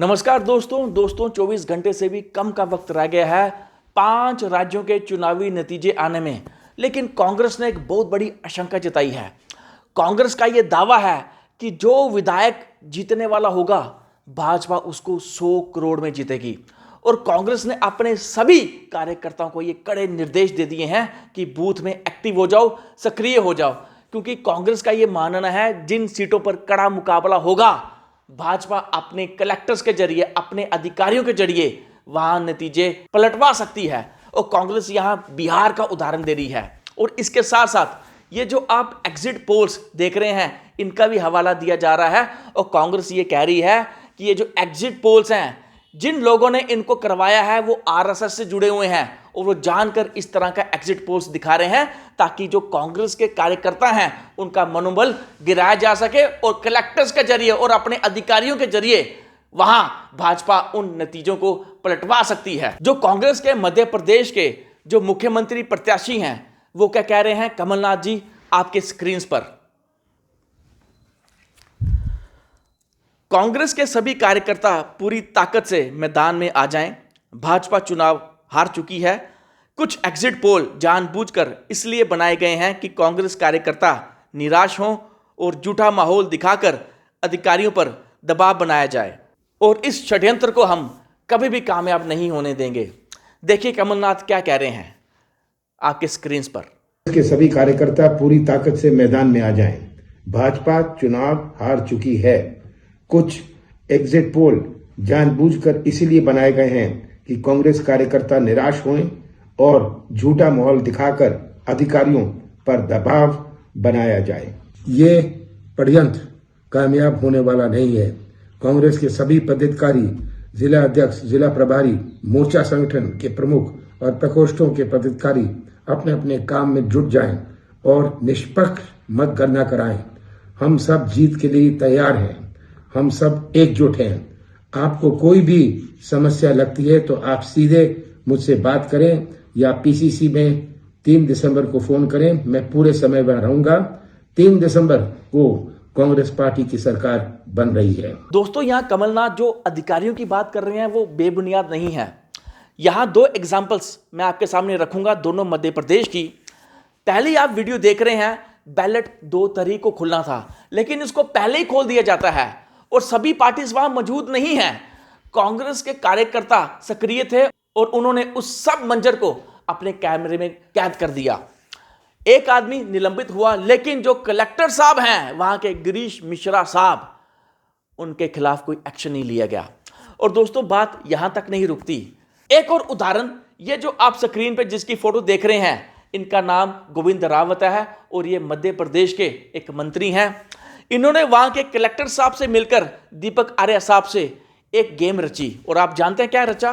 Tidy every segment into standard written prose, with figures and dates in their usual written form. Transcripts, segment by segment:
नमस्कार दोस्तों 24 घंटे से भी कम का वक्त रह गया है 5 राज्यों के चुनावी नतीजे आने में। लेकिन कांग्रेस ने एक बहुत बड़ी आशंका जताई है। कांग्रेस का यह दावा है कि जो विधायक जीतने वाला होगा भाजपा उसको 100 करोड़ में जीतेगी। और कांग्रेस ने अपने सभी कार्यकर्ताओं को ये कड़े निर्देश दे दिए हैं कि बूथ में एक्टिव हो जाओ, सक्रिय हो जाओ, क्योंकि कांग्रेस का ये मानना है जिन सीटों पर कड़ा मुकाबला होगा भाजपा अपने कलेक्टर्स के जरिए, अपने अधिकारियों के जरिए वहां नतीजे पलटवा सकती है। और कांग्रेस यहां बिहार का उदाहरण दे रही है। और इसके साथ साथ ये जो आप एग्जिट पोल्स देख रहे हैं इनका भी हवाला दिया जा रहा है। और कांग्रेस ये कह रही है कि ये जो एग्जिट पोल्स हैं, जिन लोगों ने इनको करवाया है वो आरएसएस से जुड़े हुए हैं और वो जानकर इस तरह का एग्जिट पोल्स दिखा रहे हैं ताकि जो कांग्रेस के कार्यकर्ता हैं उनका मनोबल गिराया जा सके और कलेक्टर्स के जरिए और अपने अधिकारियों के जरिए वहां भाजपा उन नतीजों को पलटवा सकती है। जो कांग्रेस के मध्य प्रदेश के जो मुख्यमंत्री प्रत्याशी हैं वो क्या कह रहे हैं, कमलनाथ जी आपके स्क्रीन पर। कांग्रेस के सभी कार्यकर्ता पूरी ताकत से मैदान में आ जाएं। भाजपा चुनाव हार चुकी है। कुछ एग्जिट पोल जानबूझकर इसलिए बनाए गए हैं कि कांग्रेस कार्यकर्ता निराश हों और झूठा माहौल दिखाकर अधिकारियों पर दबाव बनाया जाए। और इस षड्यंत्र को हम कभी भी कामयाब नहीं होने देंगे। देखिए कमलनाथ क्या कह रहे हैं आपके स्क्रीन पर। के सभी कार्यकर्ता पूरी ताकत से मैदान में आ जाएं। भाजपा चुनाव हार चुकी है। कुछ एग्जिट पोल जानबूझकर इसलिए बनाए गए हैं कि कांग्रेस कार्यकर्ता निराश हों और झूठा माहौल दिखाकर अधिकारियों पर दबाव बनाया जाए। ये षड्यंत्र कामयाब होने वाला नहीं है। कांग्रेस के सभी पदाधिकारी, जिला अध्यक्ष, जिला प्रभारी, मोर्चा संगठन के प्रमुख और प्रकोष्ठों के पदाधिकारी अपने अपने काम में जुट जाएं और निष्पक्ष मतगणना कराएं। हम सब जीत के लिए तैयार हैं। हम सब एकजुट हैं। आपको कोई भी समस्या लगती है तो आप सीधे मुझसे बात करें या पीसीसी में 3 दिसंबर को फोन करें। मैं पूरे समय में रहूंगा। 3 दिसंबर को कांग्रेस पार्टी की सरकार बन रही है। दोस्तों यहाँ कमलनाथ जो अधिकारियों की बात कर रहे हैं वो बेबुनियाद नहीं है। यहाँ 2 एग्जाम्पल्स मैं आपके सामने रखूंगा, दोनों मध्य प्रदेश की। पहले आप वीडियो देख रहे हैं, बैलेट 2 तारीख को खुलना था लेकिन इसको पहले ही खोल दिया जाता है और सभी पार्टीज वहां मौजूद नहीं है। कांग्रेस के कार्यकर्ता सक्रिय थे और उन्होंने उस सब मंजर को अपने कैमरे में कैद कर दिया। एक आदमी निलंबित हुआ लेकिन जो कलेक्टर साहब हैं वहां के गिरीश मिश्रा साहब, उनके खिलाफ कोई एक्शन नहीं लिया गया। और दोस्तों बात यहां तक नहीं रुकती। एक और उदाहरण, ये जो आप स्क्रीन पे जिसकी फोटो देख रहे हैं इनका नाम गोविंद रावत है और ये मध्य प्रदेश के एक मंत्री हैं। इन्होंने वहां के कलेक्टर साहब से मिलकर दीपक आर्य साहब से एक गेम रची। और आप जानते हैं क्या रचा?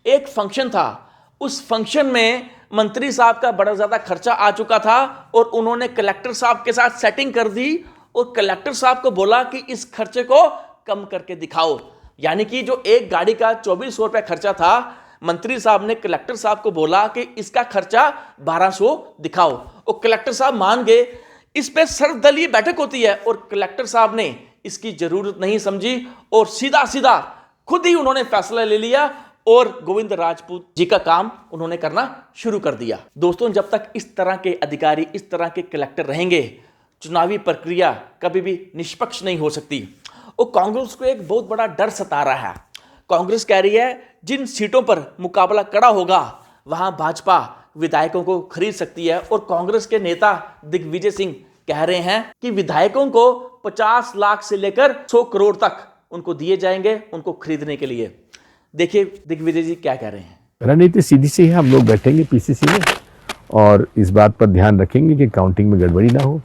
एक फंक्शन था, उस फंक्शन में मंत्री साहब का बड़ा ज्यादा खर्चा आ चुका था और उन्होंने कलेक्टर साहब के साथ सेटिंग कर दी और कलेक्टर साहब को बोला कि इस खर्चे को कम करके दिखाओ। यानी कि जो एक गाड़ी का 2400 रुपये खर्चा था, मंत्री साहब ने कलेक्टर साहब को बोला कि इसका खर्चा 1200 दिखाओ और कलेक्टर साहब मान गए। इस पे सर्वदलीय बैठक होती है और कलेक्टर साहब ने इसकी जरूरत नहीं समझी और सीधा खुद ही उन्होंने फैसला ले लिया और गोविंद राजपूत जी का काम उन्होंने करना शुरू कर दिया। दोस्तों जब तक इस तरह के अधिकारी, इस तरह के कलेक्टर रहेंगे, चुनावी प्रक्रिया कभी भी निष्पक्ष नहीं हो सकती। और कांग्रेस को एक बहुत बड़ा डर सता रहा है। कांग्रेस कह रही है जिन सीटों पर मुकाबला कड़ा होगा वहां भाजपा विधायकों को खरीद सकती है। और कांग्रेस के नेता दिग्विजय सिंह कह रहे हैं कि विधायकों को 50 लाख से लेकर 100 करोड़ तक उनको दिए जाएंगे उनको खरीदने के लिए। देखिए दिग्विजय जी क्या कह रहे हैं। रणनीति सीधी सी है। हम लोग बैठेंगे पीसीसी में और इस बात पर ध्यान रखेंगे कि काउंटिंग में गड़बड़ी ना हो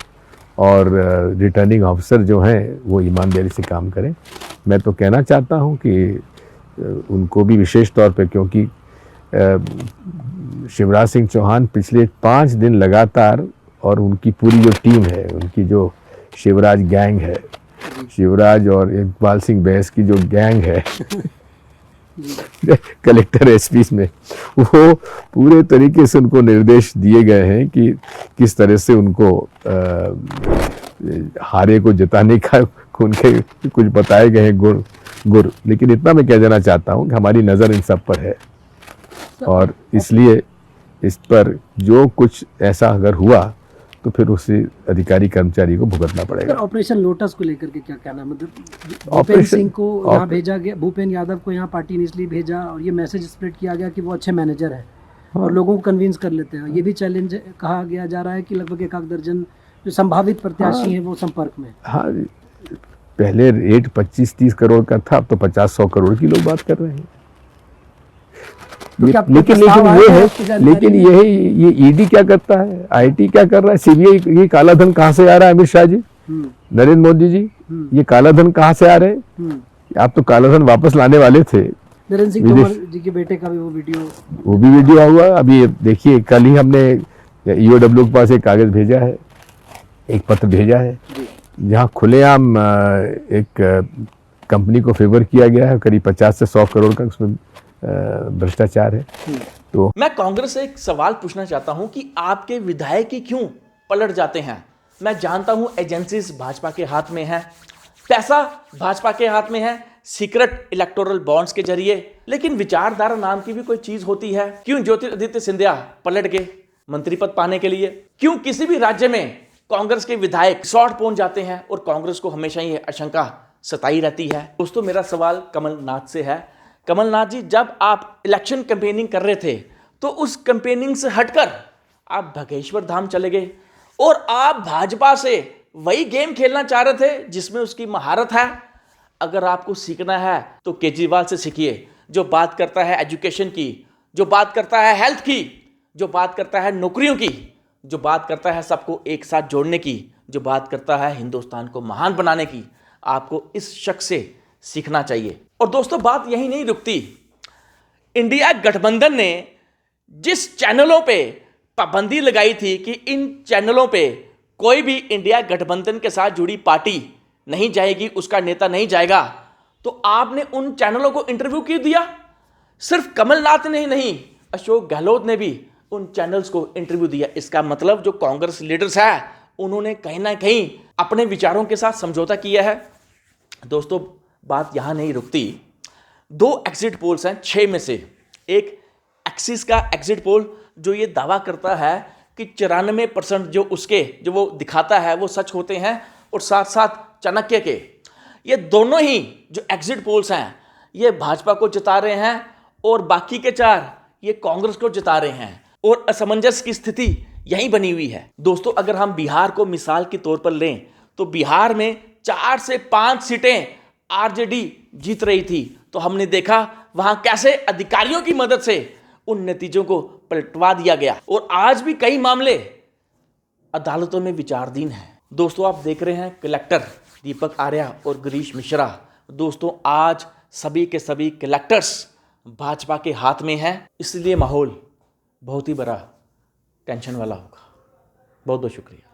और रिटर्निंग ऑफिसर जो हैं वो ईमानदारी से काम करें। मैं तो कहना चाहता हूं कि उनको भी विशेष तौर पे, क्योंकि शिवराज सिंह चौहान पिछले 5 दिन लगातार, और उनकी पूरी जो टीम है, उनकी जो शिवराज गैंग है, शिवराज और इकबाल सिंह बैस की जो गैंग है कलेक्टर एसपी में, वो पूरे तरीके से उनको निर्देश दिए गए हैं कि किस तरह से उनको हारे को जिताने का उनके कुछ बताए गए हैं गुर, लेकिन इतना मैं कह देना चाहता हूँ कि हमारी नज़र इन सब पर है, और इसलिए इस पर जो कुछ ऐसा अगर हुआ तो फिर उसी अधिकारी कर्मचारी को भुगतना पड़ेगा। ऑपरेशन लोटस को लेकर के क्या कहना है? मतलब भूपेन सिंह को यहाँ भेजा गया, भूपेन यादव को यहाँ पार्टी ने इसलिए भेजा और ये मैसेज स्प्रेड किया गया कि वो अच्छे मैनेजर है और लोगों को कन्विंस कर लेते हैं। ये भी चैलेंज कहा गया जा रहा है कि लगभग 1 दर्जन जो संभावित प्रत्याशी हैं वो संपर्क में। हाँ, पहले रेट 25-30 करोड़ का था, अब तो 50-100 करोड़ की लोग बात कर रहे हैं। लेकिन ये ईडी क्या करता है, आईटी क्या कर रहा है, सीबीआई, ये काला धन कहाँ से आ रहा है? अमित शाह जी, नरेंद्र मोदी जी, ये काला धन कहाँ से आ रहे हैं? आप तो काला धन वापस लाने वाले थे। नरेंद्र सिंह तोमर जी के बेटे का भी वो भी वीडियो हुआ। अभी देखिए, कल ही हमने ईओडब्ल्यू के पास एक कागज भेजा है, एक पत्र भेजा है, जहाँ खुलेआम एक कंपनी को फेवर किया गया है, करीब 50 से 100 करोड़ का उसमें भ्रष्टाचार है। तो मैं कांग्रेस से एक सवाल पूछना चाहता हूं कि आपके विधायक ही क्यों पलट जाते हैं? मैं जानता हूं एजेंसीज भाजपा के हाथ में है, पैसा भाजपा के हाथ में है, सीक्रेट इलेक्टोरल बॉन्ड्स के जरिए, लेकिन विचारधारा नाम की भी कोई चीज होती है। क्यों ज्योतिरादित्य सिंधिया पलट गए मंत्री पद पाने के लिए? क्यों किसी भी राज्य में कांग्रेस के विधायक शॉर्ट पहुंच जाते हैं और कांग्रेस को हमेशा ये आशंका सताई रहती है? दोस्तों, मेरा सवाल कमलनाथ से है। कमलनाथ जी, जब आप इलेक्शन कैंपेनिंग कर रहे थे तो उस कैंपेनिंग से हटकर आप भगेश्वर धाम चले गए और आप भाजपा से वही गेम खेलना चाह रहे थे जिसमें उसकी महारत है। अगर आपको सीखना है तो केजरीवाल से सीखिए, जो बात करता है एजुकेशन की, जो बात करता है हेल्थ की, जो बात करता है नौकरियों की, जो बात करता है सबको एक साथ जोड़ने की, जो बात करता है हिंदुस्तान को महान बनाने की। आपको इस शख्स से सीखना चाहिए। और दोस्तों, बात यही नहीं रुकती। इंडिया गठबंधन ने जिस चैनलों पे पाबंदी लगाई थी कि इन चैनलों पे कोई भी इंडिया गठबंधन के साथ जुड़ी पार्टी नहीं जाएगी, उसका नेता नहीं जाएगा, तो आपने उन चैनलों को इंटरव्यू क्यों दिया? सिर्फ कमलनाथ ने ही नहीं, अशोक गहलोत ने भी उन चैनल्स को इंटरव्यू दिया। इसका मतलब जो कांग्रेस लीडर्स है उन्होंने कहीं ना कहीं अपने विचारों के साथ समझौता किया है। दोस्तों, बात यहां नहीं रुकती। 2 एग्जिट पोल्स हैं 6 में से। एक एक्सिस का एग्जिट पोल जो ये दावा करता है कि 94% जो वो दिखाता है वो सच होते हैं, और साथ साथ चाणक्य के, ये दोनों ही जो एग्जिट पोल्स हैं ये भाजपा को जिता रहे हैं और बाकी के 4 ये कांग्रेस को जिता रहे हैं, और असमंजस की स्थिति यहीं बनी हुई है। दोस्तों, अगर हम बिहार को मिसाल के तौर पर लें तो बिहार में 4 से 5 सीटें आरजेडी जीत रही थी, तो हमने देखा वहां कैसे अधिकारियों की मदद से उन नतीजों को पलटवा दिया गया, और आज भी कई मामले अदालतों में विचाराधीन हैं। दोस्तों, आप देख रहे हैं कलेक्टर दीपक आर्या और गिरीश मिश्रा। दोस्तों, आज सभी के सभी कलेक्टर्स भाजपा के हाथ में हैं, इसलिए माहौल बहुत ही बड़ा टेंशन वाला होगा। बहुत बहुत शुक्रिया।